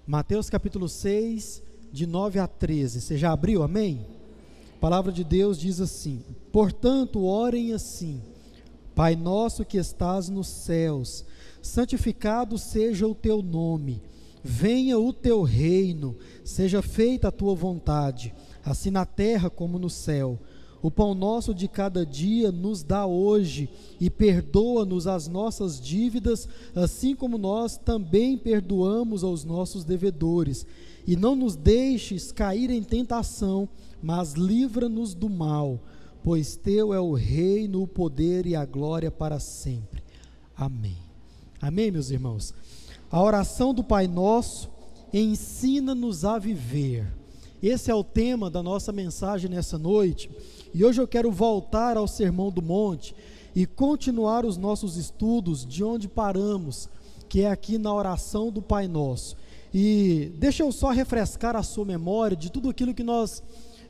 Mateus capítulo 6, de 9 a 13. Você já abriu, amém? A palavra de Deus diz assim: portanto, orem assim: Pai nosso que estás nos céus, santificado seja o teu nome, venha o teu reino, seja feita a tua vontade, assim na terra como no céu. O pão nosso de cada dia nos dá hoje, e perdoa-nos as nossas dívidas, assim como nós também perdoamos aos nossos devedores. E não nos deixes cair em tentação, mas livra-nos do mal, pois teu é o reino, o poder e a glória para sempre. Amém. Amém, meus irmãos? A oração do Pai Nosso ensina-nos a viver. Esse é o tema da nossa mensagem nessa noite. E hoje eu quero voltar ao Sermão do Monte e continuar os nossos estudos de onde paramos, que é aqui na oração do Pai Nosso. E deixa eu só refrescar a sua memória de tudo aquilo que nós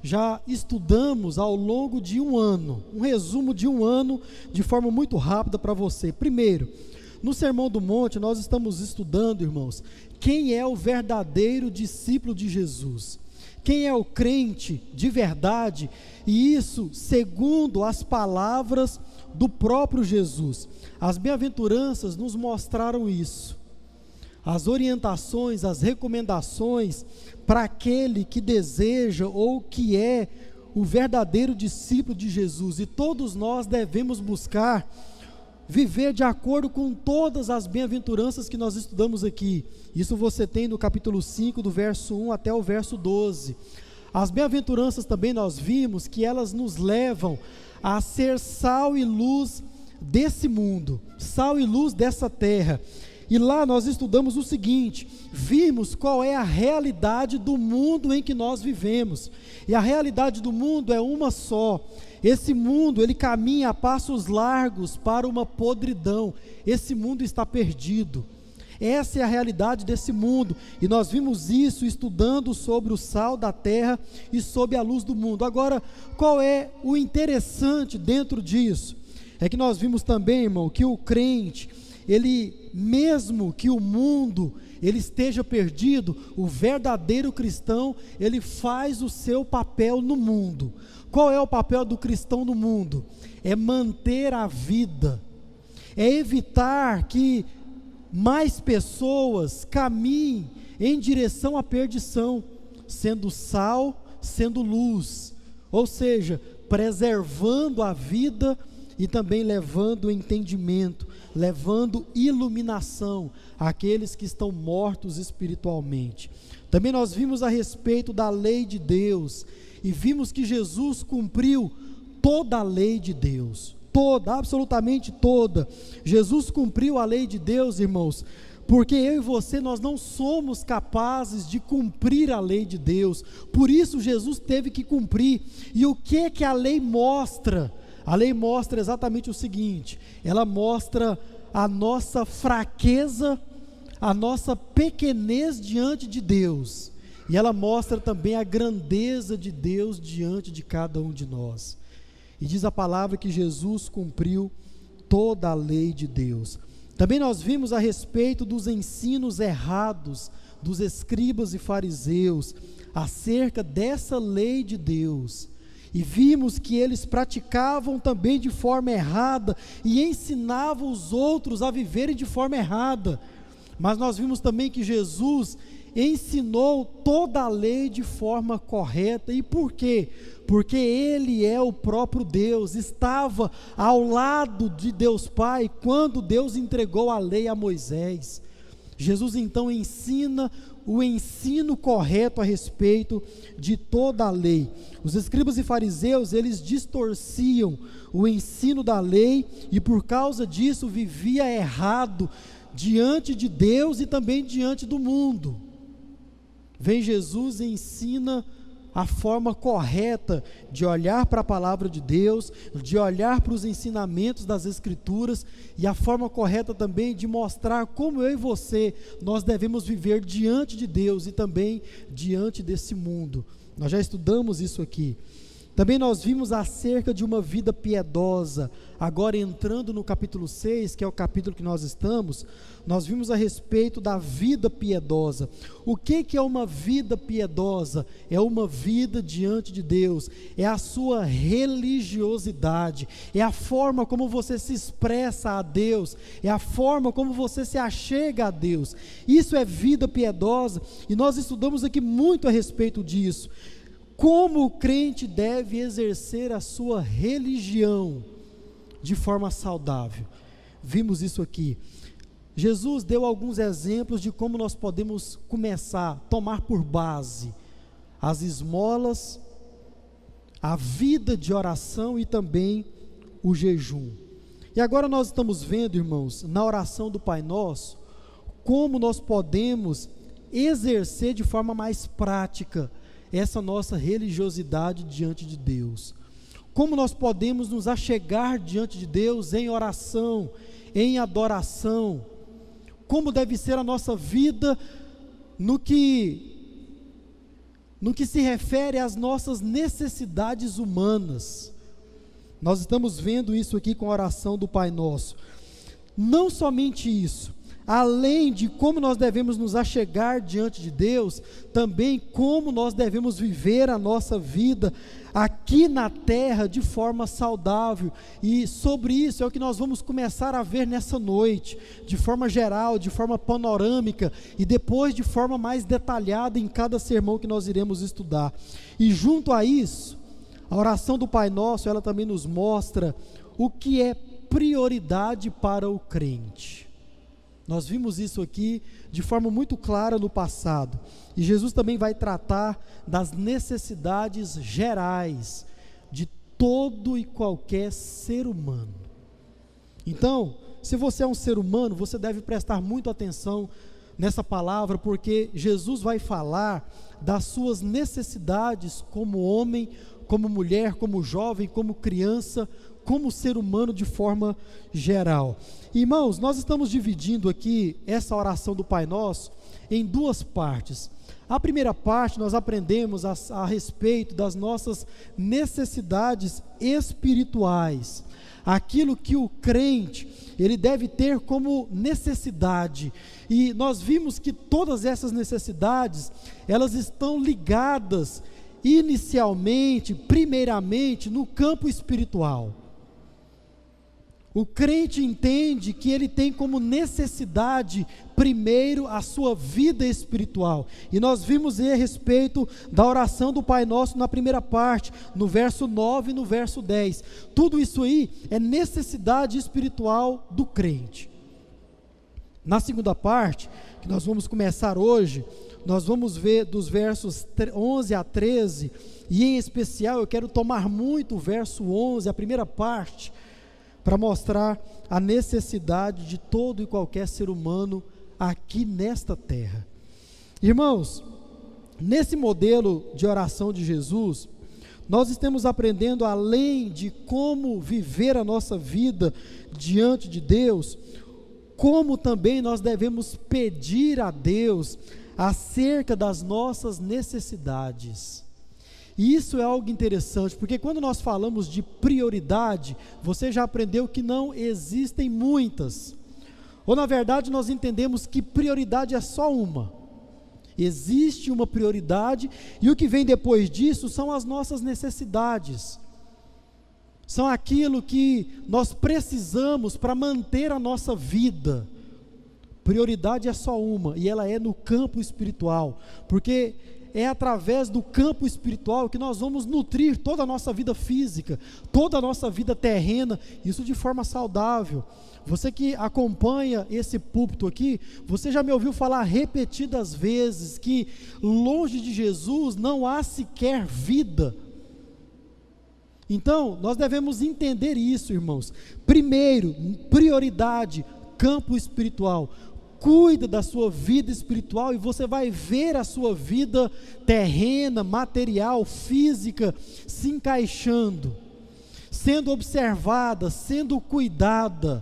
já estudamos ao longo de um ano. Um resumo de um ano de forma muito rápida para você. Primeiro, no Sermão do Monte nós estamos estudando, irmãos, quem é o verdadeiro discípulo de Jesus. Quem é o crente de verdade, e isso segundo as palavras do próprio Jesus. As bem-aventuranças nos mostraram isso, as orientações, as recomendações para aquele que deseja ou que é o verdadeiro discípulo de Jesus, e todos nós devemos buscar viver de acordo com todas as bem-aventuranças que nós estudamos aqui. Isso você tem no capítulo 5, do verso 1 até o verso 12. As bem-aventuranças também nós vimos que elas nos levam a ser sal e luz desse mundo, sal e luz dessa terra. E lá nós estudamos o seguinte: vimos qual é a realidade do mundo em que nós vivemos. E a realidade do mundo é uma só. Esse mundo, ele caminha a passos largos para uma podridão. Esse mundo está perdido. Essa é a realidade desse mundo, e nós vimos isso estudando sobre o sal da terra e sobre a luz do mundo. Agora, qual é o interessante dentro disso? É que nós vimos também, irmão, que o crente, ele, mesmo que o mundo ele esteja perdido, o verdadeiro cristão, ele faz o seu papel no mundo. Qual é o papel do cristão no mundo? É manter a vida, é evitar que mais pessoas caminhem em direção à perdição, sendo sal, sendo luz, ou seja, preservando a vida e também levando entendimento, levando iluminação àqueles que estão mortos espiritualmente. Também nós vimos a respeito da lei de Deus, e vimos que Jesus cumpriu toda a lei de Deus, toda, absolutamente toda. Jesus cumpriu a lei de Deus, irmãos, porque eu e você, nós não somos capazes de cumprir a lei de Deus. Por isso Jesus teve que cumprir. E o que a lei mostra? A lei mostra exatamente o seguinte: ela mostra a nossa fraqueza, a nossa pequenez diante de Deus, e ela mostra também a grandeza de Deus diante de cada um de nós. E diz a palavra que Jesus cumpriu toda a lei de Deus. Também nós vimos a respeito dos ensinos errados dos escribas e fariseus acerca dessa lei de Deus. E vimos que eles praticavam também de forma errada e ensinavam os outros a viverem de forma errada. Mas nós vimos também que Jesus ensinou toda a lei de forma correta. E por quê? Porque Ele é o próprio Deus, estava ao lado de Deus Pai quando Deus entregou a lei a Moisés. Jesus então ensina o ensino correto a respeito de toda a lei. Os escribas e fariseus, eles distorciam o ensino da lei e por causa disso vivia errado diante de Deus e também diante do mundo. Vem Jesus e ensina a forma correta de olhar para a palavra de Deus, de olhar para os ensinamentos das Escrituras, e a forma correta também de mostrar como eu e você, nós devemos viver diante de Deus e também diante desse mundo. Nós já estudamos isso aqui. Também nós vimos acerca de uma vida piedosa. Agora entrando no capítulo 6, que é o capítulo que nós estamos, nós vimos a respeito da vida piedosa. O que é uma vida piedosa? É uma vida diante de Deus, é a sua religiosidade, é a forma como você se expressa a Deus, é a forma como você se achega a Deus. Isso é vida piedosa, e nós estudamos aqui muito a respeito disso. Como o crente deve exercer a sua religião de forma saudável. Vimos isso aqui. Jesus deu alguns exemplos de como nós podemos começar, tomar por base as esmolas, a vida de oração e também o jejum. E agora nós estamos vendo, irmãos, na oração do Pai Nosso, como nós podemos exercer de forma mais prática essa nossa religiosidade diante de Deus. Como nós podemos nos achegar diante de Deus em oração, em adoração. Como deve ser a nossa vida no que se refere às nossas necessidades humanas. Nós estamos vendo isso aqui com a oração do Pai Nosso. Não somente isso, além de como nós devemos nos achegar diante de Deus, também como nós devemos viver a nossa vida aqui na terra de forma saudável. E sobre isso é o que nós vamos começar a ver nessa noite, de forma geral, de forma panorâmica, e depois de forma mais detalhada em cada sermão que nós iremos estudar. E junto a isso, a oração do Pai Nosso, ela também nos mostra o que é prioridade para o crente. Nós vimos isso aqui de forma muito clara no passado. E Jesus também vai tratar das necessidades gerais de todo e qualquer ser humano. Então, se você é um ser humano, você deve prestar muito atenção nessa palavra, porque Jesus vai falar das suas necessidades como homem, como mulher, como jovem, como criança, como ser humano de forma geral. Irmãos, nós estamos dividindo aqui essa oração do Pai Nosso em duas partes. A primeira parte nós aprendemos a respeito das nossas necessidades espirituais, aquilo que o crente ele deve ter como necessidade, e nós vimos que todas essas necessidades elas estão ligadas inicialmente, primeiramente no campo espiritual. O crente entende que ele tem como necessidade, primeiro, a sua vida espiritual. E nós vimos a respeito da oração do Pai Nosso na primeira parte, no verso 9 e no verso 10. Tudo isso aí é necessidade espiritual do crente. Na segunda parte, que nós vamos começar hoje, nós vamos ver dos versos 11 a 13, e em especial eu quero tomar muito o verso 11, a primeira parte, para mostrar a necessidade de todo e qualquer ser humano aqui nesta terra. Irmãos, nesse modelo de oração de Jesus, nós estamos aprendendo, além de como viver a nossa vida diante de Deus, como também nós devemos pedir a Deus acerca das nossas necessidades. E isso é algo interessante, porque quando nós falamos de prioridade, você já aprendeu que não existem muitas, ou na verdade nós entendemos que prioridade é só uma. Existe uma prioridade, e o que vem depois disso são as nossas necessidades, são aquilo que nós precisamos para manter a nossa vida. Prioridade é só uma, e ela é no campo espiritual, porque é através do campo espiritual que nós vamos nutrir toda a nossa vida física, toda a nossa vida terrena, isso de forma saudável. Você que acompanha esse púlpito aqui, você já me ouviu falar repetidas vezes que longe de Jesus não há sequer vida. Então, nós devemos entender isso, irmãos. Primeiro, prioridade, campo espiritual. Cuida da sua vida espiritual e você vai ver a sua vida terrena, material, física se encaixando, sendo observada, sendo cuidada.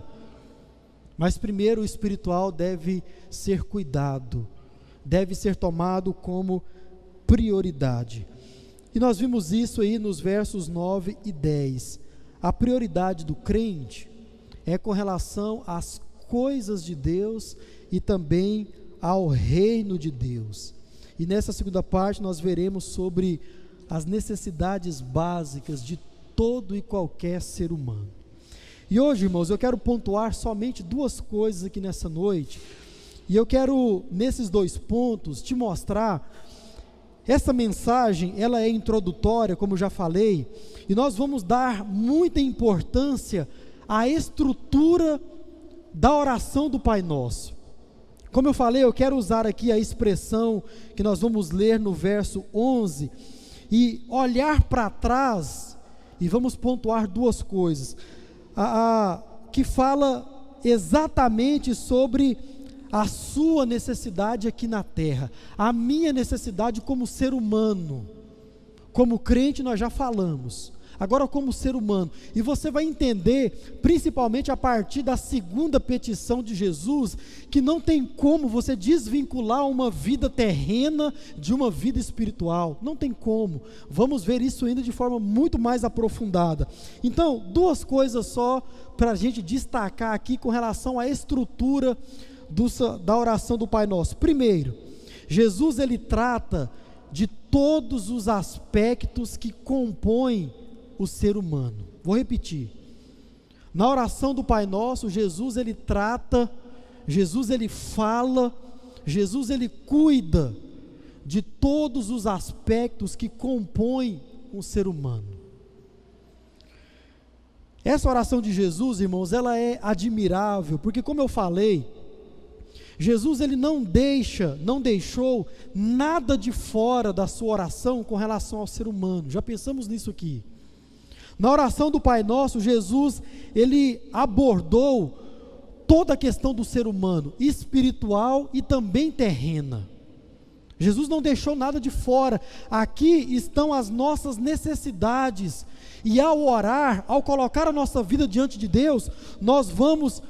Mas primeiro o espiritual deve ser cuidado, deve ser tomado como prioridade. E nós vimos isso aí nos versos 9 e 10. A prioridade do crente é com relação às coisas de Deus e também ao reino de Deus. E nessa segunda parte nós veremos sobre as necessidades básicas de todo e qualquer ser humano. E hoje, irmãos, eu quero pontuar somente duas coisas aqui nessa noite, e eu quero, nesses dois pontos, te mostrar. Essa mensagem, ela é introdutória, como já falei, e nós vamos dar muita importância à estrutura da oração do Pai Nosso. Como eu falei, eu quero usar aqui a expressão que nós vamos ler no verso 11, e olhar para trás, e vamos pontuar duas coisas, que fala exatamente sobre a sua necessidade aqui na terra, a minha necessidade como ser humano. Como crente nós já falamos, agora como ser humano, e você vai entender, principalmente a partir da segunda petição de Jesus, que não tem como você desvincular uma vida terrena de uma vida espiritual, não tem como. Vamos ver isso ainda de forma muito mais aprofundada. Então, duas coisas só para a gente destacar aqui com relação à estrutura da oração do Pai Nosso. Primeiro, Jesus ele trata de todos os aspectos que compõem o ser humano. Vou repetir. Na oração do Pai Nosso, Jesus ele trata, Jesus ele fala, Jesus ele cuida de todos os aspectos que compõem o ser humano. Essa oração de Jesus, irmãos, ela é admirável, porque como eu falei, Jesus ele não deixou nada de fora da sua oração com relação ao ser humano. Já pensamos nisso aqui. Na oração do Pai Nosso, Jesus ele abordou toda a questão do ser humano, espiritual e também terrena. Jesus não deixou nada de fora. Aqui estão as nossas necessidades, e ao orar, ao colocar a nossa vida diante de Deus, nós vamos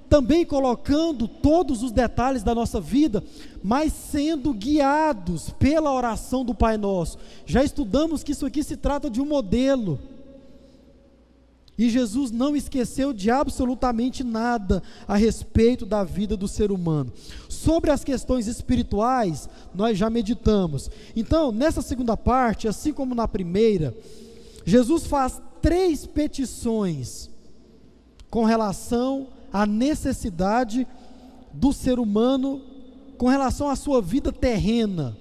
também colocando todos os detalhes da nossa vida, mas sendo guiados pela oração do Pai Nosso. Já estudamos que isso aqui se trata de um modelo, e Jesus não esqueceu de absolutamente nada a respeito da vida do ser humano. Sobre as questões espirituais, nós já meditamos. Então, nessa segunda parte, assim como na primeira, Jesus faz 3 petições com relação à necessidade do ser humano, com relação à sua vida terrena.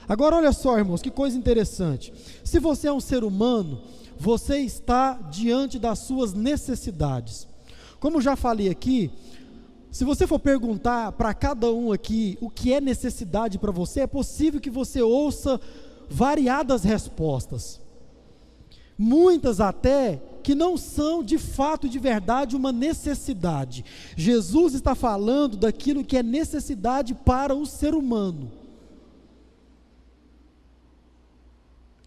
Agora olha só, irmãos, que coisa interessante. Se você é um ser humano, você está diante das suas necessidades. Como já falei aqui, se você for perguntar para cada um aqui o que é necessidade para você, é possível que você ouça variadas respostas. Muitas até que não são de fato e de verdade uma necessidade. Jesus está falando daquilo que é necessidade para o ser humano.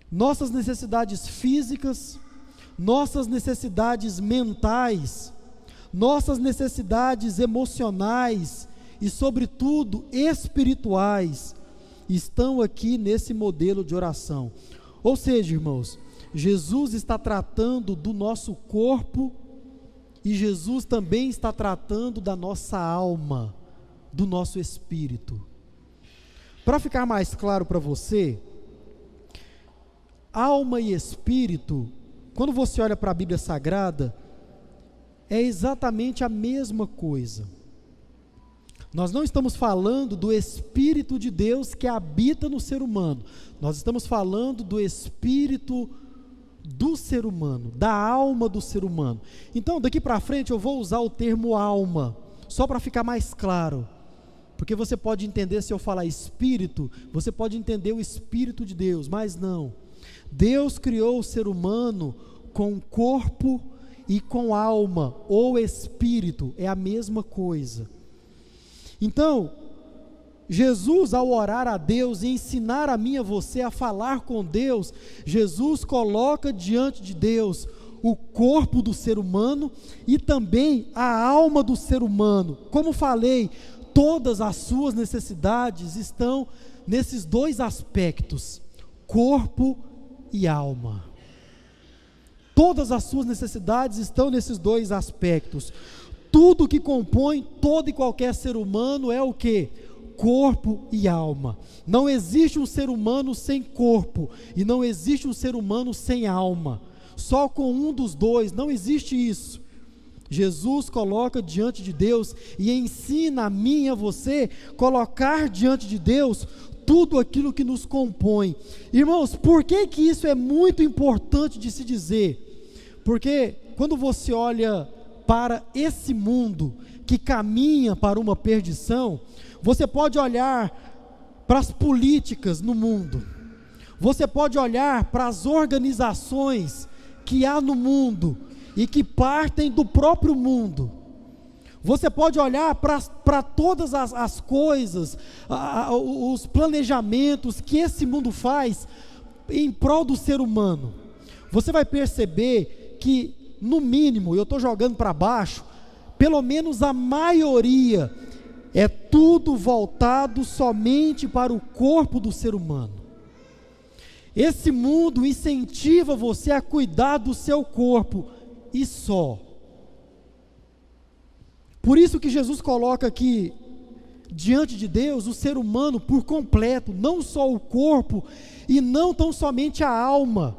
Nossas necessidades físicas, nossas necessidades mentais, nossas necessidades emocionais e, sobretudo, espirituais, estão aqui nesse modelo de oração. Ou seja, irmãos, Jesus está tratando do nosso corpo e Jesus também está tratando da nossa alma, do nosso espírito. Para ficar mais claro para você, alma e espírito, quando você olha para a Bíblia Sagrada, é exatamente a mesma coisa. Nós não estamos falando do Espírito de Deus que habita no ser humano, nós estamos falando do Espírito do ser humano, da alma do ser humano. Então, daqui para frente eu vou usar o termo alma, só para ficar mais claro, porque você pode entender, se eu falar espírito, você pode entender o Espírito de Deus, mas não. Deus criou o ser humano com corpo e com alma, ou espírito, é a mesma coisa. Então, Jesus, ao orar a Deus e ensinar a mim e a você a falar com Deus, Jesus coloca diante de Deus o corpo do ser humano e também a alma do ser humano. Como falei, todas as suas necessidades estão nesses dois aspectos, corpo e alma. Todas as suas necessidades estão nesses dois aspectos. Tudo que compõe todo e qualquer ser humano é o quê? Corpo e alma. Não existe um ser humano sem corpo, e não existe um ser humano sem alma. Só com um dos dois, não existe isso. Jesus coloca diante de Deus e ensina a mim e a você colocar diante de Deus tudo aquilo que nos compõe. Irmãos, por que que isso é muito importante de se dizer? Porque quando você olha para esse mundo que caminha para uma perdição, você pode olhar para as políticas no mundo, você pode olhar para as organizações que há no mundo e que partem do próprio mundo. Você pode olhar para todas as coisas, os planejamentos que esse mundo faz em prol do ser humano. Você vai perceber que, no mínimo, eu estou jogando para baixo, pelo menos a maioria, é tudo voltado somente para o corpo do ser humano. Esse mundo incentiva você a cuidar do seu corpo, e só. Por isso que Jesus coloca aqui diante de Deus o ser humano por completo, não só o corpo e não tão somente a alma.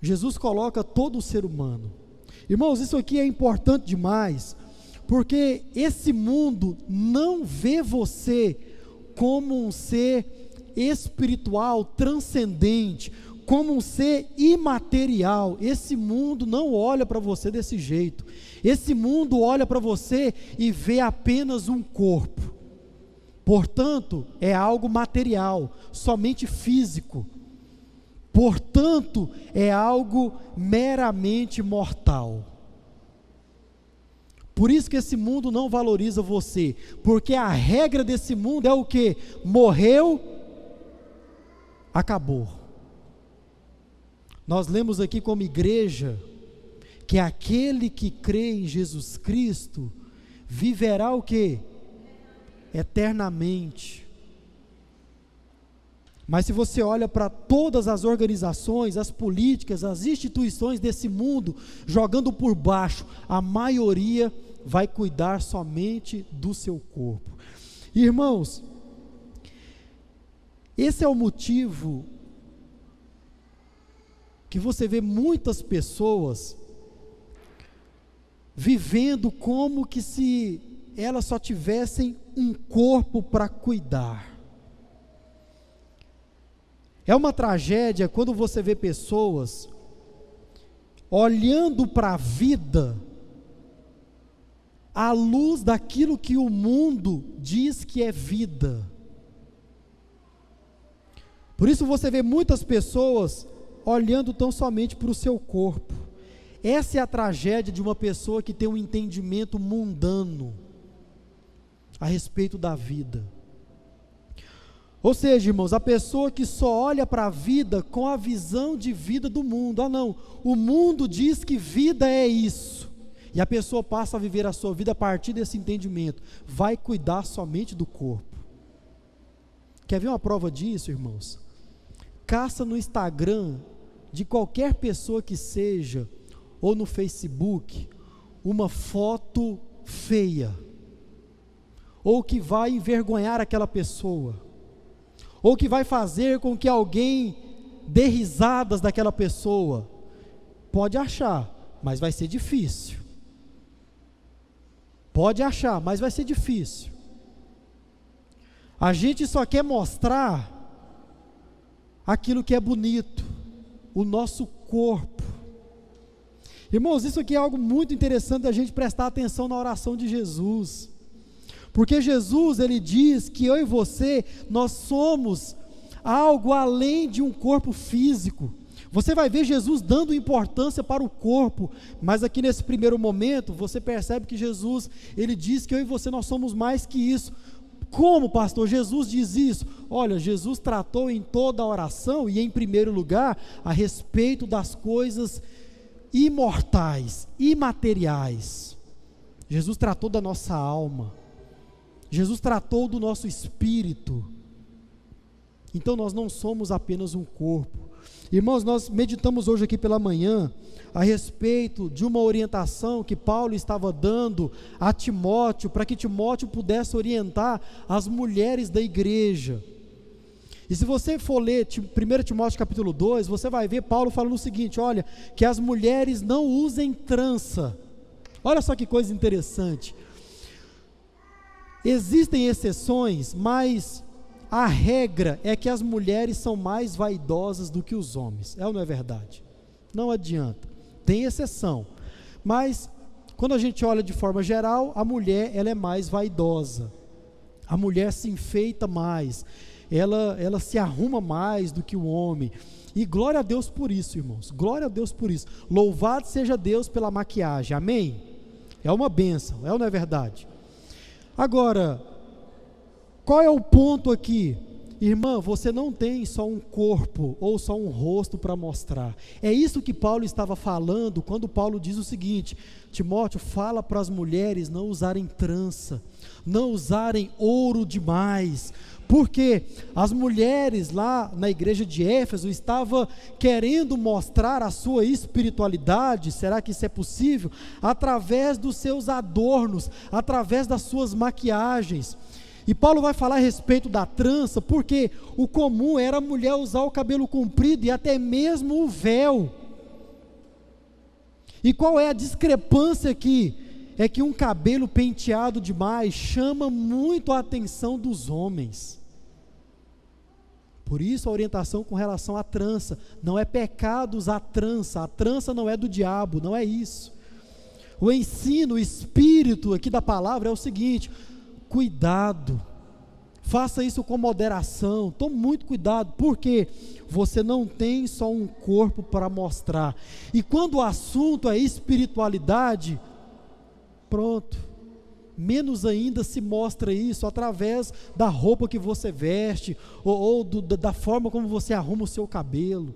Jesus coloca todo o ser humano. Irmãos, isso aqui é importante demais, porque esse mundo não vê você como um ser espiritual transcendente, como um ser imaterial. Esse mundo não olha para você desse jeito. Esse mundo olha para você e vê apenas um corpo. Portanto, é algo material, somente físico. Portanto, é algo meramente mortal. Por isso que esse mundo não valoriza você, porque a regra desse mundo é o quê? Morreu, acabou. Nós lemos aqui como igreja que aquele que crê em Jesus Cristo viverá o quê? Eternamente. Mas se você olha para todas as organizações, as políticas, as instituições desse mundo, jogando por baixo, a maioria vai cuidar somente do seu corpo. Irmãos, esse é o motivo que você vê muitas pessoas vivendo como que se elas só tivessem um corpo para cuidar. É uma tragédia quando você vê pessoas olhando para a vida à luz daquilo que o mundo diz que é vida. Por isso você vê muitas pessoas olhando tão somente para o seu corpo. Essa é a tragédia de uma pessoa que tem um entendimento mundano a respeito da vida. Ou seja, irmãos, a pessoa que só olha para a vida com a visão de vida do mundo. Ah não, o mundo diz que vida é isso, e a pessoa passa a viver a sua vida a partir desse entendimento, vai cuidar somente do corpo. Quer ver uma prova disso, irmãos? Caça no Instagram de qualquer pessoa que seja, ou no Facebook, uma foto feia, ou que vai envergonhar aquela pessoa, ou que vai fazer com que alguém dê risadas daquela pessoa. Pode achar, mas vai ser difícil. Pode achar, mas vai ser difícil. A gente só quer mostrar aquilo que é bonito, o nosso corpo. Irmãos, isso aqui é algo muito interessante a gente prestar atenção na oração de Jesus. Porque Jesus, ele diz que eu e você, nós somos algo além de um corpo físico. Você vai ver Jesus dando importância para o corpo, mas aqui nesse primeiro momento, você percebe que Jesus, ele diz que eu e você, nós somos mais que isso. Como, pastor, Jesus diz isso? Olha, Jesus tratou em toda a oração, e em primeiro lugar, a respeito das coisas imortais, imateriais. Jesus tratou da nossa alma. Jesus tratou do nosso espírito. Então nós não somos apenas um corpo. Irmãos, nós meditamos hoje aqui pela manhã a respeito de uma orientação que Paulo estava dando a Timóteo, para que Timóteo pudesse orientar as mulheres da igreja. E se você for ler 1 Timóteo capítulo 2, você vai ver Paulo falando o seguinte: olha, que as mulheres não usem trança. Olha só que coisa interessante. Existem exceções, mas a regra é que as mulheres são mais vaidosas do que os homens. É ou não é verdade? Não adianta. Tem exceção. Mas, quando a gente olha de forma geral, a mulher, ela é mais vaidosa. A mulher se enfeita mais. Ela se arruma mais do que o homem. E glória a Deus por isso, irmãos. Glória a Deus por isso. Louvado seja Deus pela maquiagem. Amém? É uma bênção. É ou não é verdade? Agora, qual é o ponto aqui? Irmã, você não tem só um corpo ou só um rosto para mostrar. É isso que Paulo estava falando quando Paulo diz o seguinte: Timóteo, fala para as mulheres não usarem trança, não usarem ouro demais, porque as mulheres lá na igreja de Éfeso estavam querendo mostrar a sua espiritualidade, será que isso é possível? Através dos seus adornos, através das suas maquiagens. E Paulo vai falar a respeito da trança, porque o comum era a mulher usar o cabelo comprido e até mesmo o véu. E qual é a discrepância aqui? É que um cabelo penteado demais chama muito a atenção dos homens. Por isso a orientação com relação à trança, não é pecado usar a trança não é do diabo, não é isso. O ensino, o espírito aqui da palavra é o seguinte: cuidado, faça isso com moderação, tome muito cuidado, porque você não tem só um corpo para mostrar. E quando o assunto é espiritualidade, pronto, menos ainda se mostra isso através da roupa que você veste, ou da forma como você arruma o seu cabelo.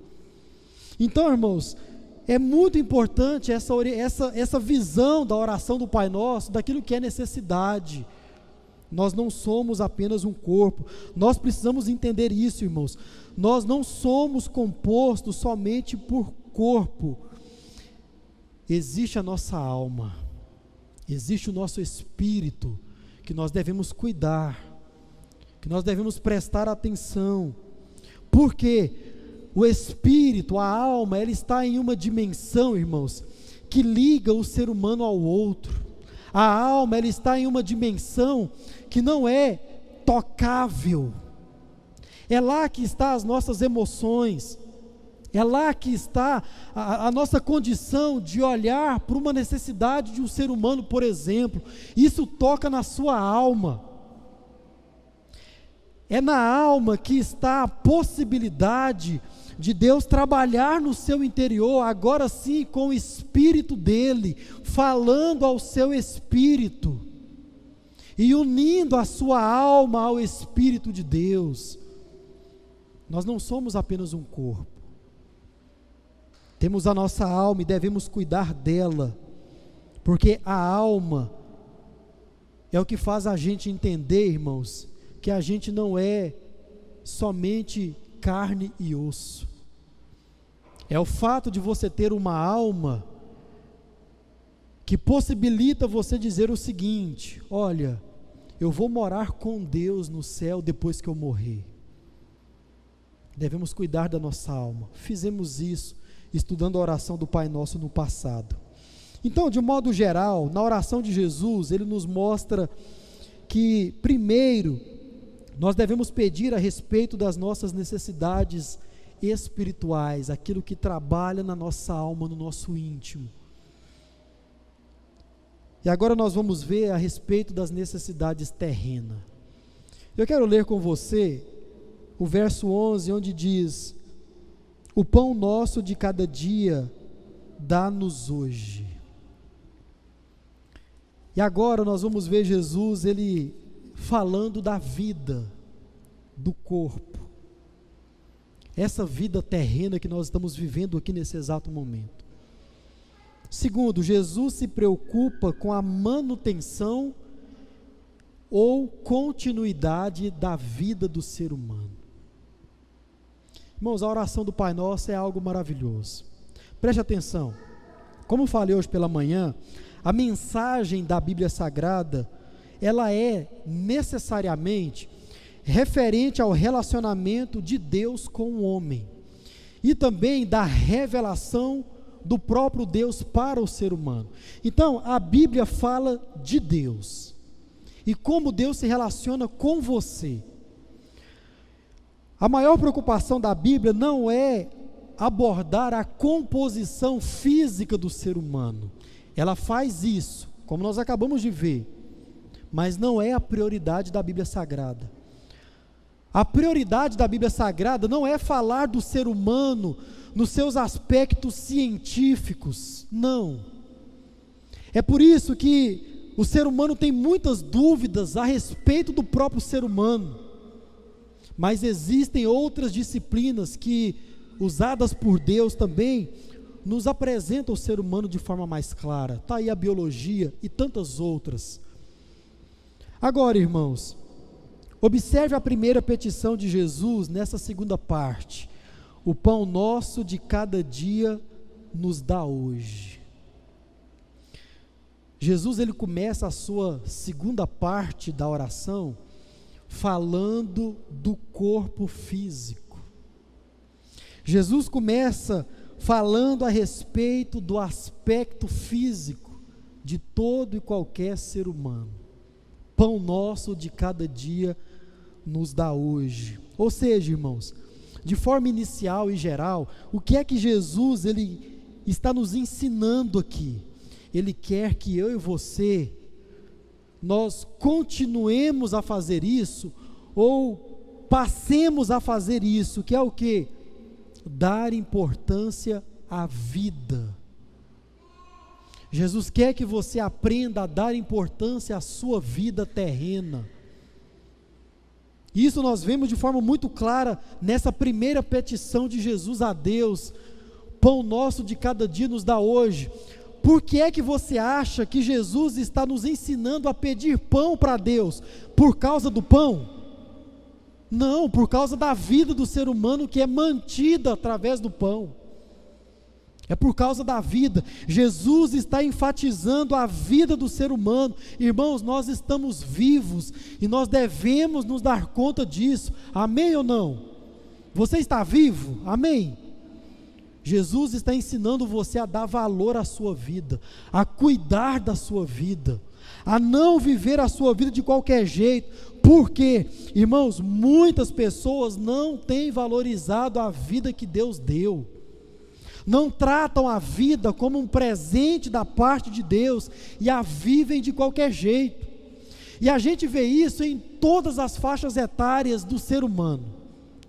Então, irmãos, é muito importante essa visão da oração do Pai Nosso, daquilo que é necessidade. Nós não somos apenas um corpo, nós precisamos entender isso, irmãos. Nós não somos compostos somente por corpo. Existe a nossa alma, existe o nosso espírito, que nós devemos cuidar, que nós devemos prestar atenção, porque o espírito, a alma, ela está em uma dimensão, irmãos, que liga o ser humano ao outro. A alma, ela está em uma dimensão que não é tocável. É lá que estão as nossas emoções, é lá que está a nossa condição de olhar para uma necessidade de um ser humano, por exemplo. Isso toca na sua alma. É na alma que está a possibilidade de Deus trabalhar no seu interior, agora sim com o Espírito dele, falando ao seu espírito, e unindo a sua alma ao Espírito de Deus. Nós não somos apenas um corpo, temos a nossa alma e devemos cuidar dela, porque a alma é o que faz a gente entender, irmãos, que a gente não é somente carne e osso. É o fato de você ter uma alma que possibilita você dizer o seguinte: olha, eu vou morar com Deus no céu depois que eu morrer. Devemos cuidar da nossa alma. Fizemos isso estudando a oração do Pai Nosso no passado. Então, de modo geral, na oração de Jesus, ele nos mostra que, primeiro, nós devemos pedir a respeito das nossas necessidades espirituais, aquilo que trabalha na nossa alma, no nosso íntimo. E agora nós vamos ver a respeito das necessidades terrenas. Eu quero ler com você o verso 11, onde diz: o pão nosso de cada dia dá-nos hoje. E agora nós vamos ver Jesus, ele falando da vida, do corpo, essa vida terrena que nós estamos vivendo aqui nesse exato momento. Segundo, Jesus se preocupa com a manutenção ou continuidade da vida do ser humano. Irmãos, a oração do Pai Nosso é algo maravilhoso. Preste atenção. Como falei hoje pela manhã, a mensagem da Bíblia Sagrada, ela é necessariamente referente ao relacionamento de Deus com o homem e também da revelação do próprio Deus para o ser humano. Então, a Bíblia fala de Deus e como Deus se relaciona com você. A maior preocupação da Bíblia não é abordar a composição física do ser humano. Ela faz isso, como nós acabamos de ver, mas não é a prioridade da Bíblia Sagrada. A prioridade da Bíblia Sagrada não é falar do ser humano nos seus aspectos científicos, não. É por isso que o ser humano tem muitas dúvidas a respeito do próprio ser humano, mas existem outras disciplinas que, usadas por Deus também, nos apresentam o ser humano de forma mais clara. Está aí a biologia e tantas outras. Agora, irmãos, observe a primeira petição de Jesus nessa segunda parte: o pão nosso de cada dia nos dá hoje. Jesus, ele começa a sua segunda parte da oração falando do corpo físico. Jesus começa falando a respeito do aspecto físico de todo e qualquer ser humano. Pão nosso de cada dia nos dá hoje. Ou seja, irmãos, de forma inicial e geral, o que é que Jesus ele está nos ensinando aqui? Ele quer que eu e você, nós continuemos a fazer isso, ou passemos a fazer isso, que é o quê? Dar importância à vida. Jesus quer que você aprenda a dar importância à sua vida terrena. Isso nós vemos de forma muito clara nessa primeira petição de Jesus a Deus: pão nosso de cada dia nos dá hoje. Por que é que você acha que Jesus está nos ensinando a pedir pão para Deus? Por causa do pão? Não, por causa da vida do ser humano que é mantida através do pão. É por causa da vida. Jesus está enfatizando a vida do ser humano. Irmãos, nós estamos vivos e nós devemos nos dar conta disso. Amém ou não? Você está vivo? Amém? Jesus está ensinando você a dar valor à sua vida, a cuidar da sua vida, a não viver a sua vida de qualquer jeito. Porque, irmãos, muitas pessoas não têm valorizado a vida que Deus deu, não tratam a vida como um presente da parte de Deus e a vivem de qualquer jeito. E a gente vê isso em todas as faixas etárias do ser humano,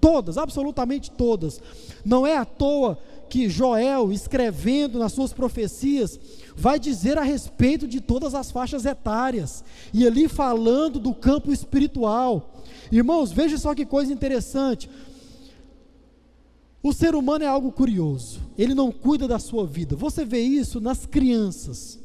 todas, absolutamente todas. Não é à toa que Joel, escrevendo nas suas profecias, vai dizer a respeito de todas as faixas etárias, e ali falando do campo espiritual. Irmãos, veja só que coisa interessante. O ser humano é algo curioso, ele não cuida da sua vida. Você vê isso nas crianças.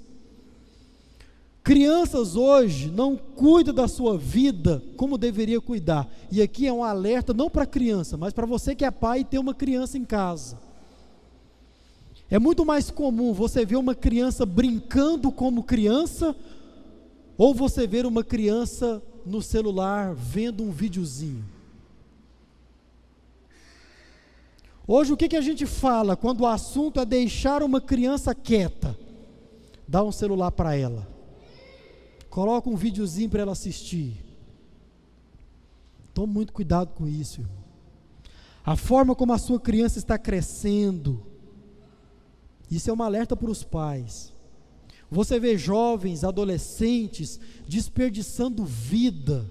Crianças hoje não cuidam da sua vida como deveria cuidar. E aqui é um alerta não para criança, mas para você que é pai e tem uma criança em casa. É muito mais comum você ver uma criança brincando como criança, ou você ver uma criança no celular vendo um videozinho. Hoje o que a gente fala quando o assunto é deixar uma criança quieta? Dá um celular para ela, coloca um videozinho para ela assistir. Tome muito cuidado com isso, irmão. A forma como a sua criança está crescendo, isso é um alerta para os pais. Você vê jovens, adolescentes desperdiçando vida,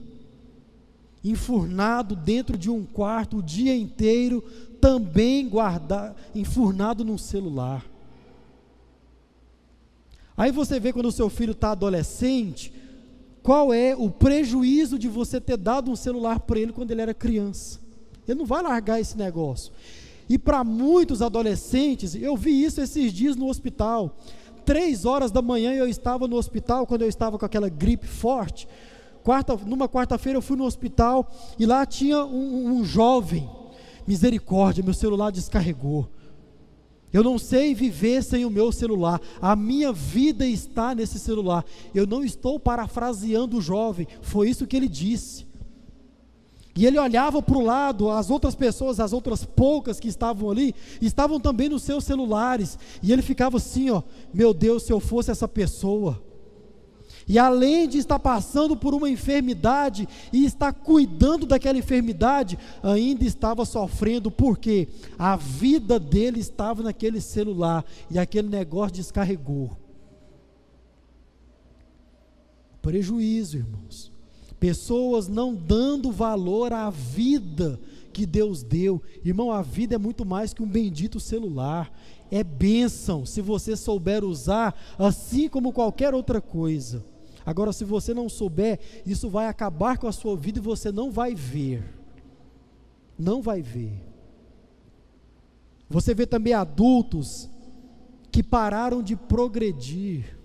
enfurnado dentro de um quarto o dia inteiro, também enfurnado num celular. Aí você vê quando o seu filho está adolescente, qual é o prejuízo de você ter dado um celular para ele quando ele era criança. Ele não vai largar esse negócio. E para muitos adolescentes, eu vi isso esses dias no hospital, 3 horas da manhã eu estava no hospital, quando eu estava com aquela gripe forte. Numa quarta-feira eu fui no hospital, e lá tinha um jovem, misericórdia, meu celular descarregou. Eu não sei viver sem o meu celular. A minha vida está nesse celular. Eu não estou parafraseando o jovem, foi isso que ele disse. E ele olhava para o lado, as outras pessoas, as outras poucas que estavam ali, estavam também nos seus celulares. E ele ficava assim, ó, meu Deus, se eu fosse essa pessoa. E além de estar passando por uma enfermidade e estar cuidando daquela enfermidade, ainda estava sofrendo, porque a vida dele estava naquele celular e aquele negócio descarregou. Prejuízo, irmãos. Pessoas não dando valor à vida que Deus deu. Irmão, a vida é muito mais que um bendito celular. É bênção, se você souber usar, assim como qualquer outra coisa. Agora, se você não souber, isso vai acabar com a sua vida e você não vai ver. Não vai ver. Você vê também adultos que pararam de progredir.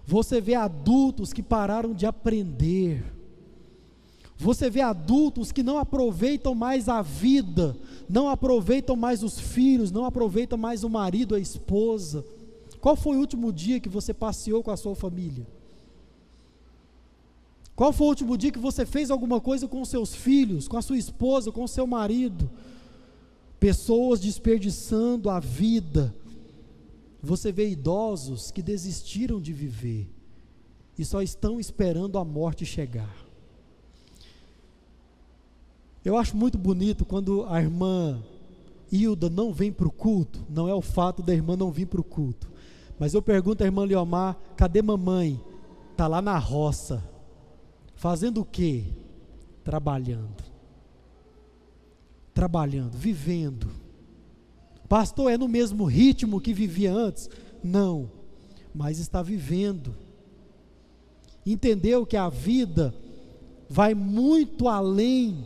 Você vê adultos que pararam de aprender. Você vê adultos que não aproveitam mais a vida, não aproveitam mais os filhos, não aproveitam mais o marido, a esposa. Qual foi o último dia que você passeou com a sua família? Qual foi o último dia que você fez alguma coisa com os seus filhos, com a sua esposa, com o seu marido? Pessoas desperdiçando a vida. Você vê idosos que desistiram de viver e só estão esperando a morte chegar. Eu acho muito bonito quando a irmã Hilda não vem para o culto. Não é o fato da irmã não vir para o culto, mas eu pergunto à irmã Leomar, cadê mamãe? Está lá na roça. Fazendo o quê? Trabalhando. Trabalhando, vivendo. Pastor, é no mesmo ritmo que vivia antes? Não, mas está vivendo. Entendeu que a vida vai muito além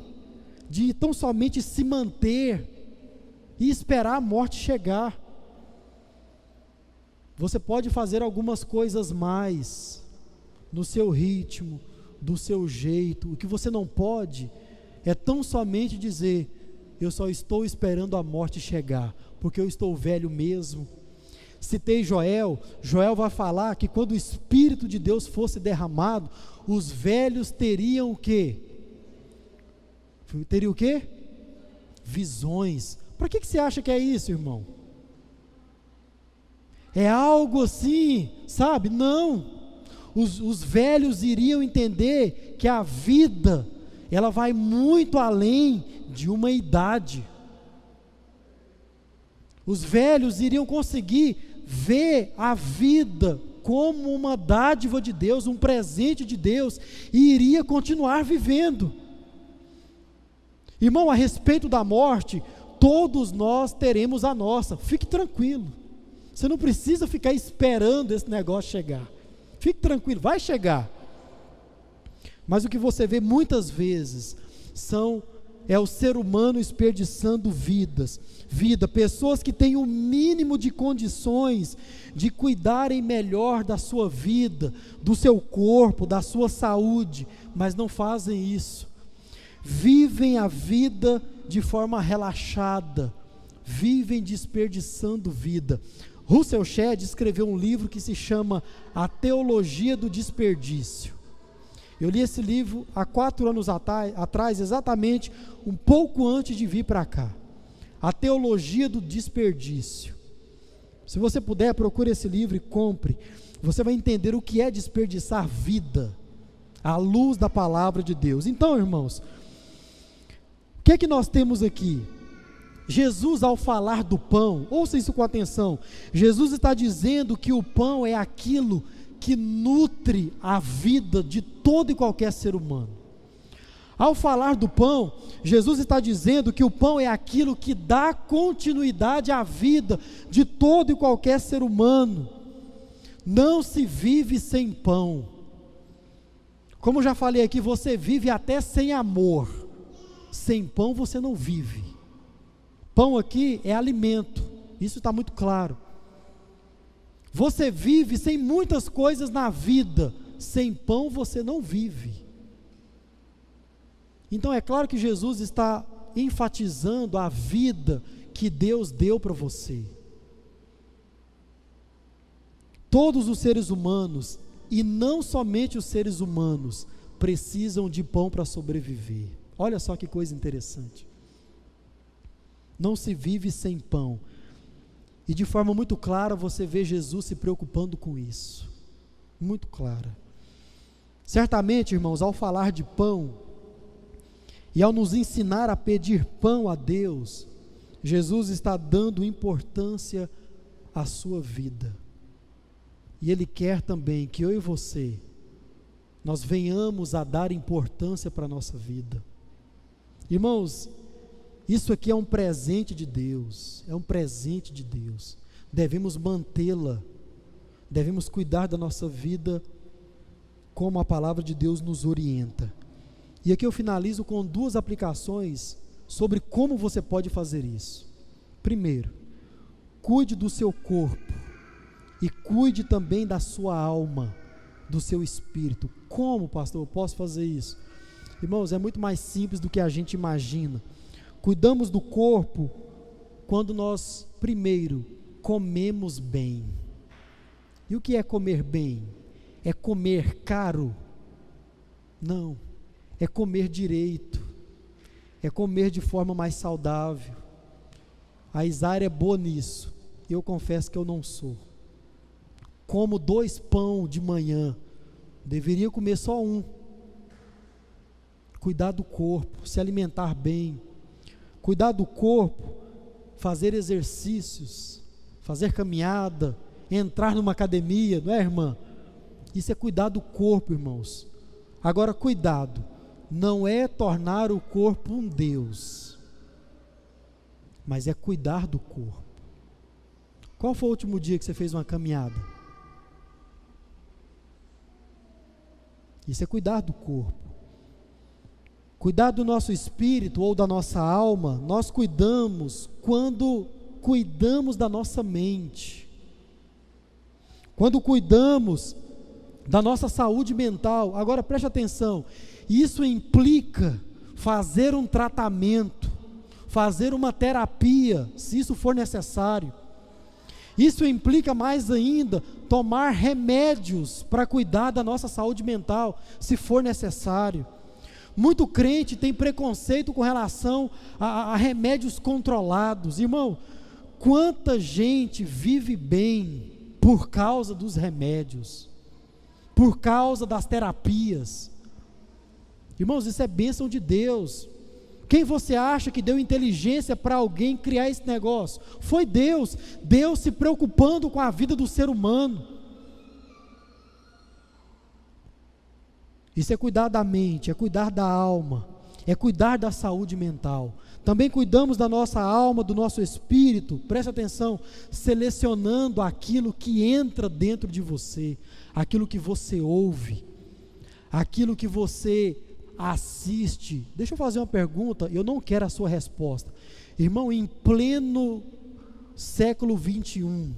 de tão somente se manter e esperar a morte chegar. Você pode fazer algumas coisas mais, no seu ritmo, do seu jeito. O que você não pode é tão somente dizer, eu só estou esperando a morte chegar, porque eu estou velho mesmo. Citei Joel vai falar que quando o Espírito de Deus fosse derramado, os velhos teriam o quê? Teriam o quê? Visões. Para que você acha que é isso, irmão? É algo assim, sabe? Não. Os velhos iriam entender que a vida, ela vai muito além de uma idade. Os velhos iriam conseguir ver a vida como uma dádiva de Deus, um presente de Deus, e iria continuar vivendo. Irmão, a respeito da morte, todos nós teremos a nossa. Fique tranquilo. Você não precisa ficar esperando esse negócio chegar. Fique tranquilo, vai chegar. Mas o que você vê muitas vezes é o ser humano desperdiçando pessoas que têm o mínimo de condições de cuidarem melhor da sua vida, do seu corpo, da sua saúde, mas não fazem isso. Vivem a vida de forma relaxada, vivem desperdiçando vida. Russell Shedd escreveu um livro que se chama A Teologia do Desperdício. Eu li esse livro há 4 anos atrás, exatamente um pouco antes de vir para cá. A Teologia do Desperdício. Se você puder, procure esse livro e compre. Você vai entender o que é desperdiçar vida, à luz da palavra de Deus. Então, irmãos, o que é que nós temos aqui? Jesus, ao falar do pão, ouça isso com atenção, Jesus está dizendo que o pão é aquilo que nutre a vida de todo e qualquer ser humano. Ao falar do pão, Jesus está dizendo que o pão é aquilo que dá continuidade à vida de todo e qualquer ser humano. Não se vive sem pão. Como já falei aqui, você vive até sem amor. Sem pão você não vive. Pão aqui é alimento, isso está muito claro. Você vive sem muitas coisas na vida, sem pão você não vive. Então é claro que Jesus está enfatizando a vida que Deus deu para você. Todos os seres humanos, e não somente os seres humanos, precisam de pão para sobreviver. Olha só que coisa interessante. Não se vive sem pão. E de forma muito clara você vê Jesus se preocupando com isso. Muito clara. Certamente, irmãos, ao falar de pão, e ao nos ensinar a pedir pão a Deus, Jesus está dando importância à sua vida. E Ele quer também que eu e você, nós venhamos a dar importância para a nossa vida. Irmãos, isso aqui é um presente de Deus, é um presente de Deus. Devemos mantê-la, devemos cuidar da nossa vida como a palavra de Deus nos orienta. E aqui eu finalizo com 2 aplicações sobre como você pode fazer isso. Primeiro, cuide do seu corpo e cuide também da sua alma, do seu espírito. Como, pastor, eu posso fazer isso? Irmãos, é muito mais simples do que a gente imagina. Cuidamos do corpo quando nós, primeiro, comemos bem. E o que é comer bem? É comer caro? Não, é comer direito, é comer de forma mais saudável. A Isaura é boa nisso, eu confesso que eu não sou. Como 2 pão de manhã, deveria comer só 1. Cuidar do corpo, se alimentar bem. Cuidar do corpo, fazer exercícios, fazer caminhada, entrar numa academia, não é, irmã? Isso é cuidar do corpo, irmãos. Agora, cuidado, não é tornar o corpo um Deus, mas é cuidar do corpo. Qual foi o último dia que você fez uma caminhada? Isso é cuidar do corpo. Cuidar do nosso espírito ou da nossa alma, nós cuidamos quando cuidamos da nossa mente. Quando cuidamos da nossa saúde mental. Agora preste atenção, isso implica fazer um tratamento, fazer uma terapia, se isso for necessário. Isso implica mais ainda, tomar remédios para cuidar da nossa saúde mental, se for necessário. Muito crente tem preconceito com relação a remédios controlados. Irmão, quanta gente vive bem por causa dos remédios, por causa das terapias. Irmãos, isso é bênção de Deus. Quem você acha que deu inteligência para alguém criar esse negócio? Foi Deus. Deus se preocupando com a vida do ser humano. Isso é cuidar da mente, é cuidar da alma, é cuidar da saúde mental. Também cuidamos da nossa alma, do nosso espírito, preste atenção, selecionando aquilo que entra dentro de você, aquilo que você ouve, aquilo que você assiste. Deixa eu fazer uma pergunta, eu não quero a sua resposta. Irmão, em pleno século 21,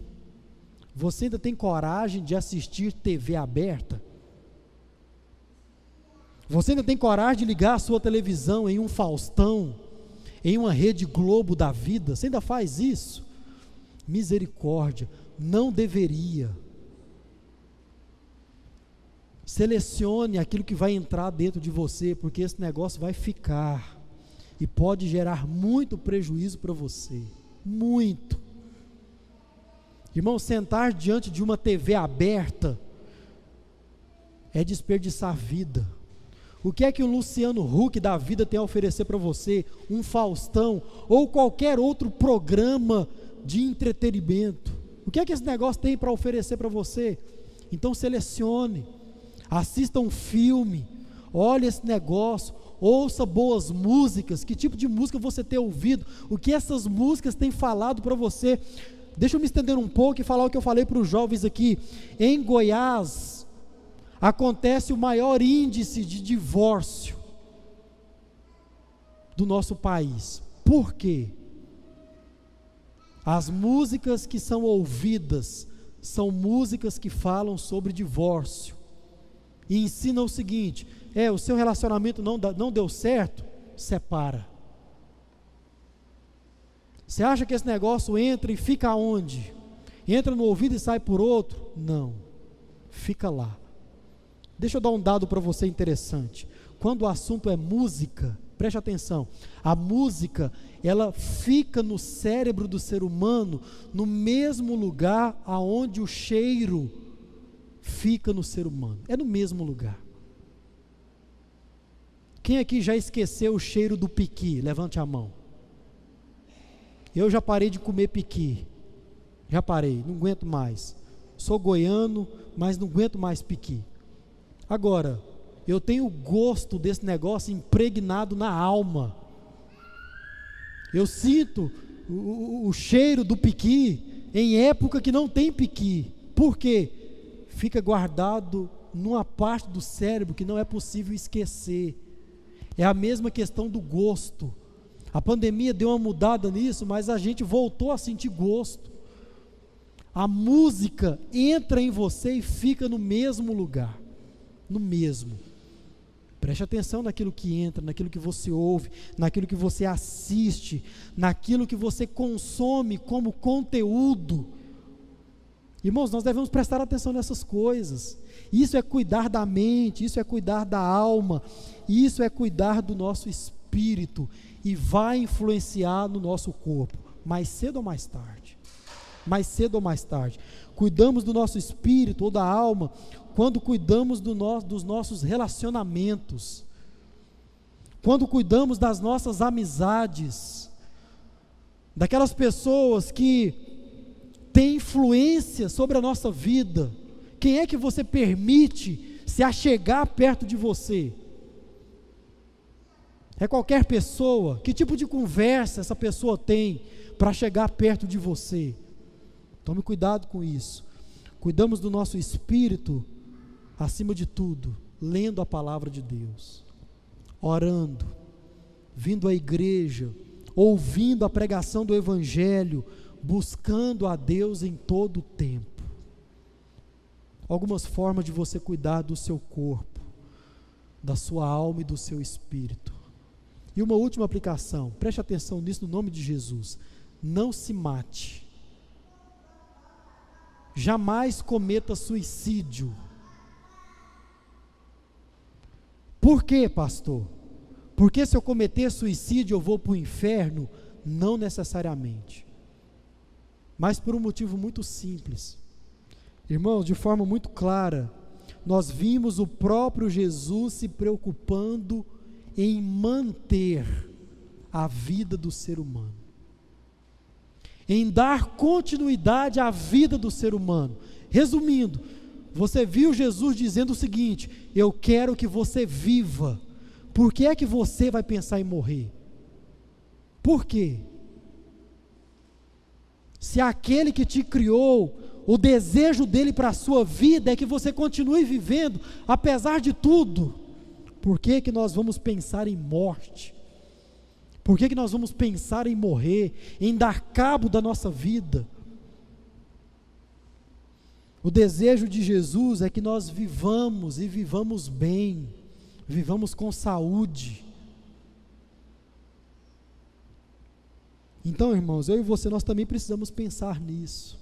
você ainda tem coragem de assistir TV aberta? Você ainda tem coragem de ligar a sua televisão em um Faustão, em uma Rede Globo da vida? Você ainda faz isso? Misericórdia, não deveria. Selecione aquilo que vai entrar dentro de você, porque esse negócio vai ficar e pode gerar muito prejuízo para você, muito. Irmão, sentar diante de uma TV aberta é desperdiçar vida. O que é que o Luciano Huck da vida tem a oferecer para você? Um Faustão ou qualquer outro programa de entretenimento. O que é que esse negócio tem para oferecer para você? Então selecione, assista um filme, olhe esse negócio, ouça boas músicas. Que tipo de música você tem ouvido? O que essas músicas têm falado para você? Deixa eu me estender um pouco e falar o que eu falei para os jovens aqui. Em Goiás acontece o maior índice de divórcio do nosso país. Por quê? As músicas que são ouvidas são músicas que falam sobre divórcio e ensinam o seguinte: o seu relacionamento não deu certo, separa. Você acha que esse negócio entra e fica onde? Entra no ouvido e sai por outro? Não, fica lá. Deixa eu dar um dado para você interessante. Quando o assunto é música, preste atenção, a música, ela fica no cérebro do ser humano, no mesmo lugar aonde o cheiro fica no ser humano, é no mesmo lugar. Quem aqui já esqueceu o cheiro do piqui? Levante a mão. Eu já parei de comer piqui, já parei, não aguento mais. Sou goiano, mas não aguento mais piqui. Agora, eu tenho o gosto desse negócio impregnado na alma. Eu sinto o cheiro do piqui em época que não tem piqui. Por quê? Fica guardado numa parte do cérebro que não é possível esquecer. É a mesma questão do gosto. A pandemia deu uma mudada nisso, mas a gente voltou a sentir gosto. A música entra em você e fica no mesmo lugar. No mesmo. Preste atenção naquilo que entra, naquilo que você ouve, naquilo que você assiste, naquilo que você consome como conteúdo. Irmãos, nós devemos prestar atenção nessas coisas. Isso é cuidar da mente, isso é cuidar da alma, isso é cuidar do nosso espírito e vai influenciar no nosso corpo, mais cedo ou mais tarde. Mais cedo ou mais tarde. Cuidamos do nosso espírito ou da alma quando cuidamos dos nossos relacionamentos, quando cuidamos das nossas amizades, daquelas pessoas que têm influência sobre a nossa vida. Quem é que você permite se achegar perto de você? É qualquer pessoa? Que tipo de conversa essa pessoa tem para chegar perto de você? Tome cuidado com isso. Cuidamos do nosso espírito, acima de tudo, lendo a palavra de Deus, orando, vindo à igreja, ouvindo a pregação do Evangelho, buscando a Deus em todo o tempo. Algumas formas de você cuidar do seu corpo, da sua alma e do seu espírito. E uma última aplicação, preste atenção nisso no nome de Jesus: não se mate. Jamais cometa suicídio. Por quê, pastor? Porque se eu cometer suicídio eu vou para o inferno? Não necessariamente, mas por um motivo muito simples. Irmãos, de forma muito clara, nós vimos o próprio Jesus se preocupando em manter a vida do ser humano, em dar continuidade à vida do ser humano. Resumindo, você viu Jesus dizendo o seguinte: eu quero que você viva. Por que é que você vai pensar em morrer? Por quê? Se aquele que te criou, o desejo dele para a sua vida é que você continue vivendo, apesar de tudo, por que que nós vamos pensar em morte? Por que que nós vamos pensar em morrer, em dar cabo da nossa vida? O desejo de Jesus é que nós vivamos e vivamos bem, vivamos com saúde. Então, irmãos, eu e você, nós também precisamos pensar nisso.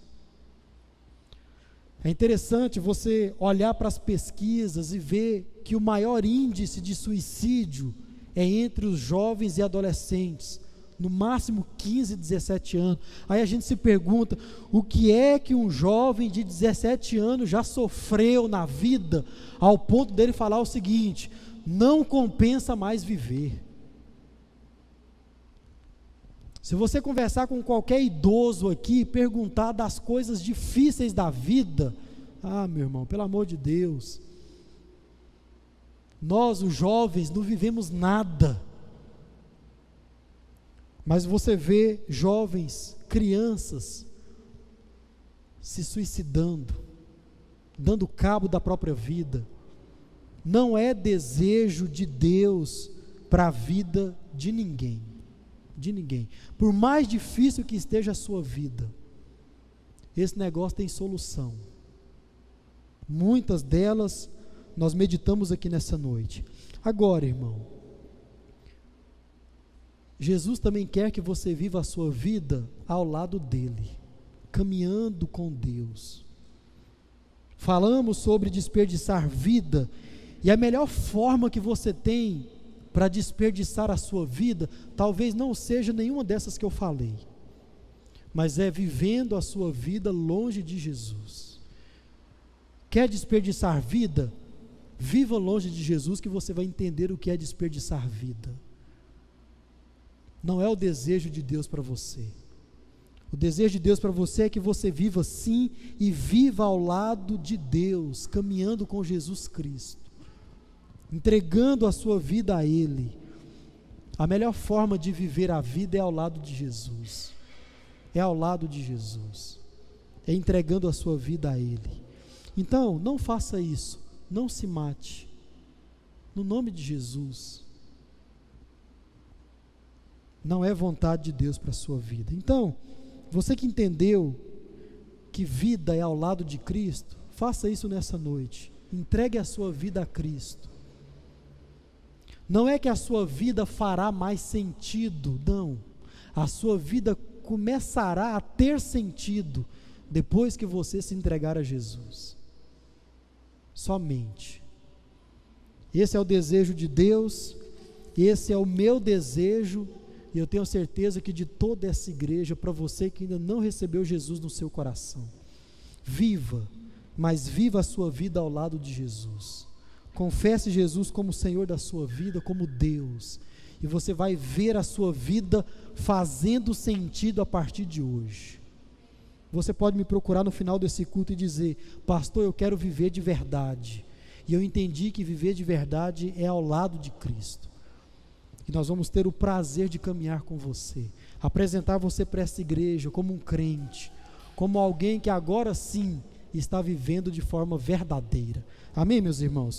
É interessante você olhar para as pesquisas e ver que o maior índice de suicídio é entre os jovens e adolescentes, no máximo 15, 17 anos. Aí a gente se pergunta, o que é que um jovem de 17 anos já sofreu na vida, ao ponto dele falar o seguinte: não compensa mais viver. Se você conversar com qualquer idoso aqui, perguntar das coisas difíceis da vida, meu irmão, pelo amor de Deus, nós, os jovens, não vivemos nada. Mas você vê jovens, crianças, se suicidando, dando cabo da própria vida. Não é desejo de Deus para a vida de ninguém. De ninguém. Por mais difícil que esteja a sua vida, esse negócio tem solução. Muitas delas nós meditamos aqui nessa noite. Agora, irmão, Jesus também quer que você viva a sua vida ao lado dele, caminhando com Deus. Falamos sobre desperdiçar vida, e a melhor forma que você tem para desperdiçar a sua vida, talvez não seja nenhuma dessas que eu falei, mas é vivendo a sua vida longe de Jesus. Quer desperdiçar vida? Viva longe de Jesus, que você vai entender o que é desperdiçar vida. Não é o desejo de Deus para você. O desejo de Deus para você é que você viva sim, e viva ao lado de Deus, caminhando com Jesus Cristo, entregando a sua vida a Ele. A melhor forma de viver a vida é ao lado de Jesus, é ao lado de Jesus, é entregando a sua vida a Ele. Então, não faça isso, não se mate, no nome de Jesus. Não é vontade de Deus para a sua vida. Então, você que entendeu que vida é ao lado de Cristo, faça isso nessa noite, entregue a sua vida a Cristo. Não é que a sua vida fará mais sentido, não, a sua vida começará a ter sentido depois que você se entregar a Jesus, somente. Esse é o desejo de Deus, esse é o meu desejo, e eu tenho certeza que de toda essa igreja, para você que ainda não recebeu Jesus no seu coração, viva, mas viva a sua vida ao lado de Jesus. Confesse Jesus como Senhor da sua vida, como Deus, e você vai ver a sua vida fazendo sentido a partir de hoje. Você pode me procurar no final desse culto e dizer: pastor, eu quero viver de verdade, e eu entendi que viver de verdade é ao lado de Cristo. E nós vamos ter o prazer de caminhar com você, apresentar você para essa igreja como um crente, como alguém que agora sim está vivendo de forma verdadeira. Amém, meus irmãos?